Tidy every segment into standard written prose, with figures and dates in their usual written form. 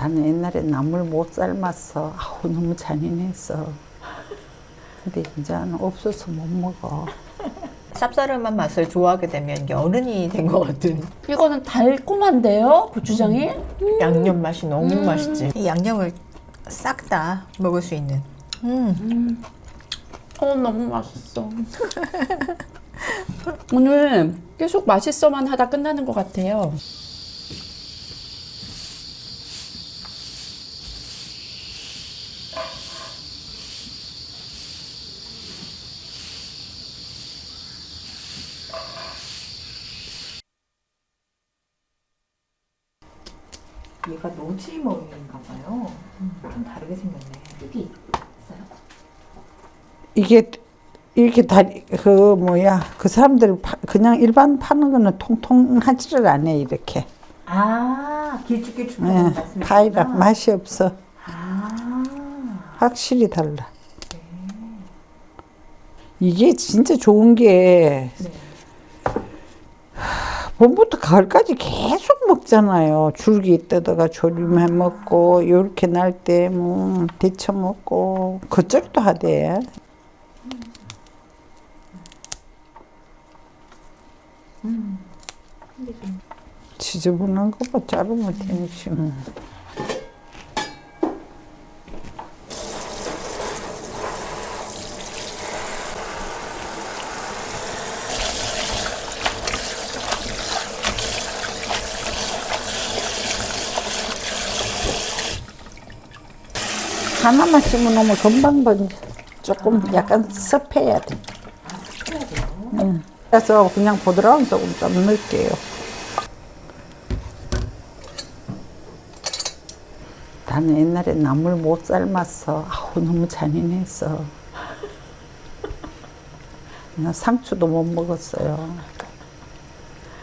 나는 옛날에 나물 못 삶았어. 아우, 너무 잔인했어. 근데 이제는 없어서 못 먹어. 쌉싸름한 맛을 좋아하게 되면 어른이 된 것 같은 이거는 달콤한데요, 고추장이? 양념 맛이 너무 맛있지. 이 양념을 싹 다 먹을 수 있는. 너무 맛있어. 오늘 계속 맛있어만 하다 끝나는 것 같아요. 얘가 노지머리인가 봐요. 좀 다르게 생겼네. 여기 있어요? 이게 이렇게 다 그 사람들 그냥 일반 파는 거는 통통하지를 않아 이렇게. 아, 길쭉길쭉 예, 말씀이시구나. 파이라 맛이 없어. 아, 확실히 달라. 이게 진짜 좋은 게 네. 봄부터 가을까지 계속 먹잖아요. 줄기 뜯어가 조림해 먹고 요렇게 날 때 뭐 데쳐 먹고 겉절이도 하대. 지저분한 거봐 자르면 되지 뭐. 하나만 심어놓으면 금방 번져. 조금 약간 습해야 돼. 그래서 그냥 부드러운 소금 좀 넣을게요. 나는 옛날에 나물 못 삶았어. 아우, 너무 잔인했어. 나 상추도 못 먹었어요.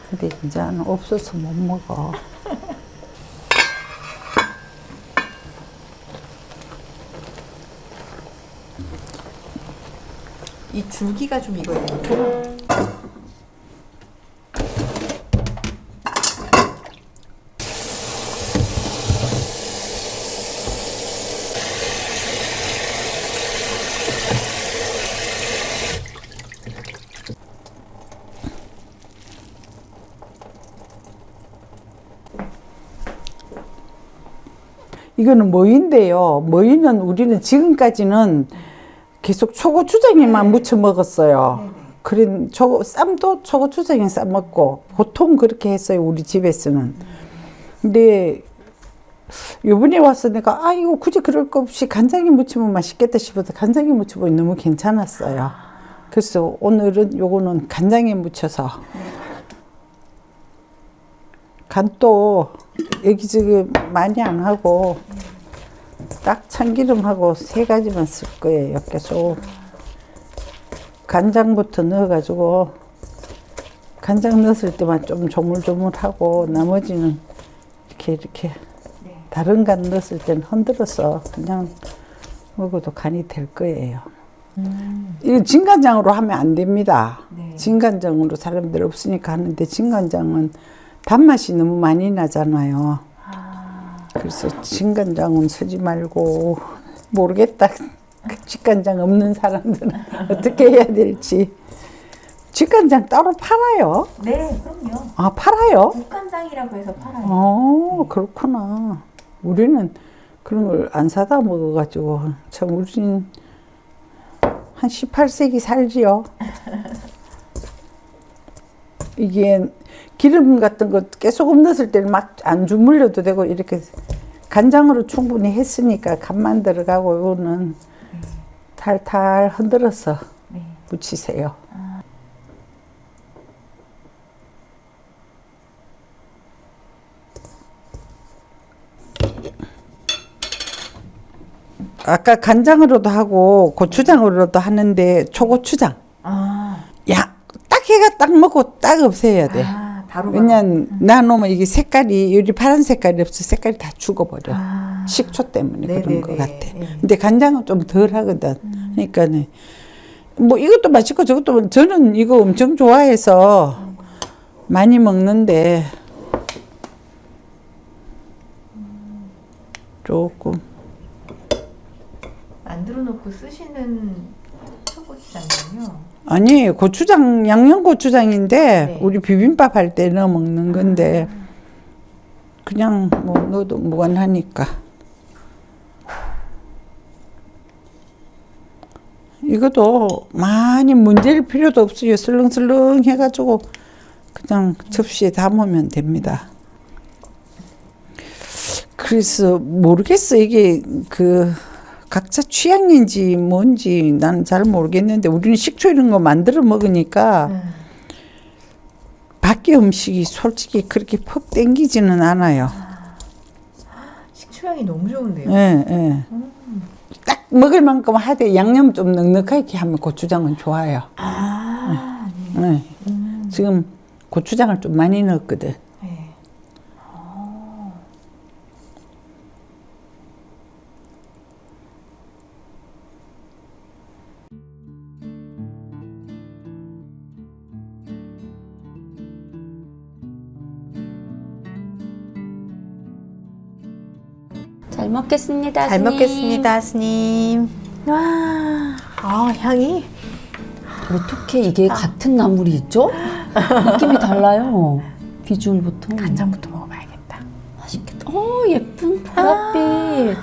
근데 이제는 없어서 못 먹어. 이 줄기가 좀 익어야 되는구나. 이거는 머위인데요. 머위는 우리는 지금까지는 계속 초고추장에만 무쳐 먹었어요. 그런 쌈도 초고추장에 싸 먹고 보통 그렇게 했어요. 우리 집에서는. 근데 요번에 와서 내가 이거 굳이 그럴 거 없이 간장에 무치면 맛있겠다 싶어서 간장에 무쳐보니 너무 괜찮았어요. 그래서 오늘은 요거는 간장에 무쳐서 간도 여기저기 많이 안 하고 딱 참기름하고 3가지만 쓸 거예요. 계속 간장부터 넣어가지고 간장 넣었을 때만 좀 조물조물하고 나머지는 이렇게 다른 간 넣었을 때는 흔들어서 그냥 먹어도 간이 될 거예요. 이거 진간장으로 하면 안 됩니다. 네. 진간장으로 사람들 없으니까 하는데 진간장은 단맛이 너무 많이 나잖아요. 그래서 진간장은 쓰지 말고 모르겠다. 직간장 없는 사람들은 어떻게 해야 될지. 직간장 따로 팔아요? 네, 그럼요. 아, 팔아요? 국간장이라고 해서 팔아요. 그렇구나. 우리는 그런 걸 안 사다 먹어가지고 참 우리는 한 18세기 살지요. 이게 기름 같은 거 깨소금 넣었을 때는 막 안 주물려도 되고 이렇게 간장으로 충분히 했으니까 간만 들어가고 이거는 탈탈 흔들어서 무치세요. 아까 간장으로도 하고 고추장으로도 하는데 초고추장. 야, 딱 해가 딱 먹고 딱 없애야 돼. 바로 왜냐면 놔놓으면 이게 색깔이 요리 파란 색깔이 없어 색깔이 다 죽어버려. 식초 때문에 그런 것 같아. 근데 간장은 좀 덜 하거든. 그러니까는 뭐 이것도 맛있고 저것도 저는 이거 엄청 좋아해서 많이 먹는데 조금. 만들어 놓고 쓰시는 초고추장이요. 아니, 고추장, 양념 고추장인데, 네. 우리 비빔밥 할 때 넣어 먹는 건데, 그냥 뭐 넣어도 무관하니까. 이것도 많이 문질 필요도 없어요. 슬렁슬렁 해가지고, 그냥 접시에 담으면 됩니다. 그래서 모르겠어. 이게 각자 취향인지 뭔지 나는 잘 모르겠는데 우리는 식초 이런 거 만들어 먹으니까 밖에 음식이 솔직히 그렇게 퍽 땡기지는 않아요. 식초향이 너무 좋은데요. 예, 예. 딱 먹을 만큼 하되 양념 좀 넉넉하게 하면 고추장은 좋아요. 네. 지금 고추장을 좀 많이 넣었거든. 네. 잘 먹겠습니다. 잘 스님. 먹겠습니다, 스님. 와, 향이 어떻게 이게 같은 나물이 있죠? 느낌이 달라요. 비주얼부터. 간장부터 먹어봐야겠다. 맛있겠다. 예쁜 보랏빛.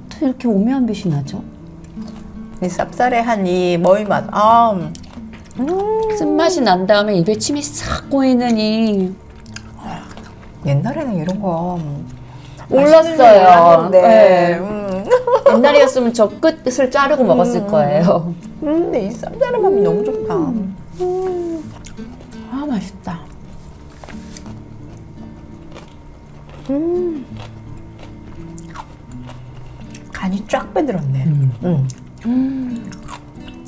또 이렇게 오묘한 빛이 나죠? 이 쌉싸래한 이 머위 맛. 쓴맛이 난 다음에 입에 침이 싹 고이는 이 옛날에는 이런 거 몰랐어요. 네. 옛날이었으면 저 끝을 자르고 먹었을 거예요. 근데 이 쌉싸래 맛이 너무 좋다. 아, 맛있다. 간이 쫙 빼들었네.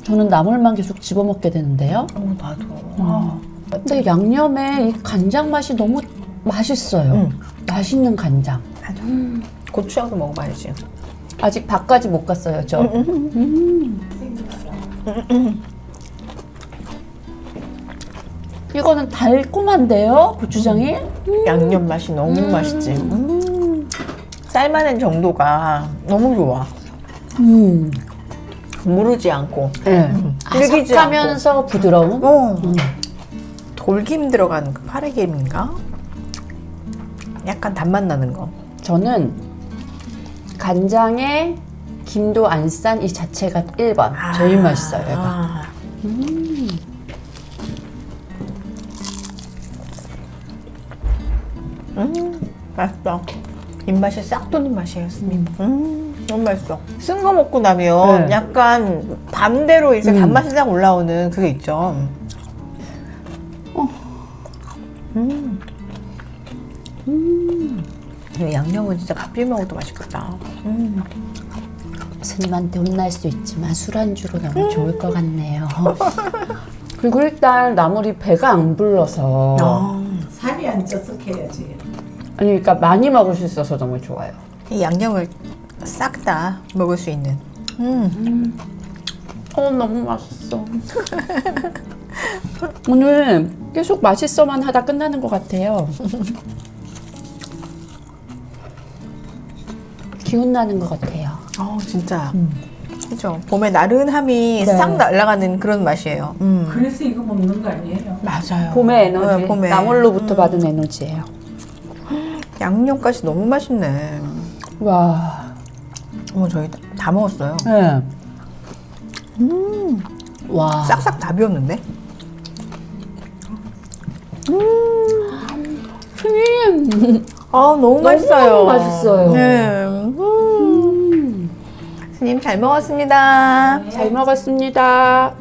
저는 나물만 계속 집어먹게 되는데요. 나도. 근데 양념에 이 간장 맛이 너무 맛있어요. 맛있는 간장. 맞아. 고추장도 먹어봐야지. 아직 밥까지 못 갔어요, 저. 이거는 달콤한데요, 고추장이? 양념 맛이 너무 맛있지. 삶아낸 정도가 너무 좋아. 무르지 않고. 네. 질기지 아삭하면서 부드러운? 돌김 들어간 그 파래김인가? 약간 단맛 나는 거. 저는 간장에 김도 안 싼 이 자체가 1번. 제일 맛있어요, 얘가. 맛있다. 입맛이 싹 도는 맛이에요, 스님. 너무 맛있어. 쓴 거 먹고 나면 네. 약간 반대로 이제 단맛이 싹 올라오는 그게 있죠. 이 양념은 진짜 밥 비벼 먹어도 맛있겠다. 스님한테 혼날 수 있지만 술안주로 너무 좋을 것 같네요. 그리고 일단 나물이 배가 안 불러서 살이 안 쪄석해야지. 아니 그러니까 많이 먹을 수 있어서 너무 좋아요. 이 양념을 싹 다 먹을 수 있는. 너무 맛있어. 오늘 계속 맛있어만 하다 끝나는 것 같아요. 기운 나는 것 같아요. 진짜. 그죠. 봄에 나른함이 네. 싹 날아가는 그런 맛이에요. 그래서 이거 먹는 거 아니에요? 맞아요. 봄의 에너지, 네, 봄에. 나물로부터 받은 에너지예요. 양념까지 너무 맛있네. 와, 저희 다 먹었어요. 네. 와, 싹싹 다 비웠는데? 스님, 너무 맛있어요. 너무 맛있어요. 네. 스님 잘 먹었습니다. 잘 먹었습니다.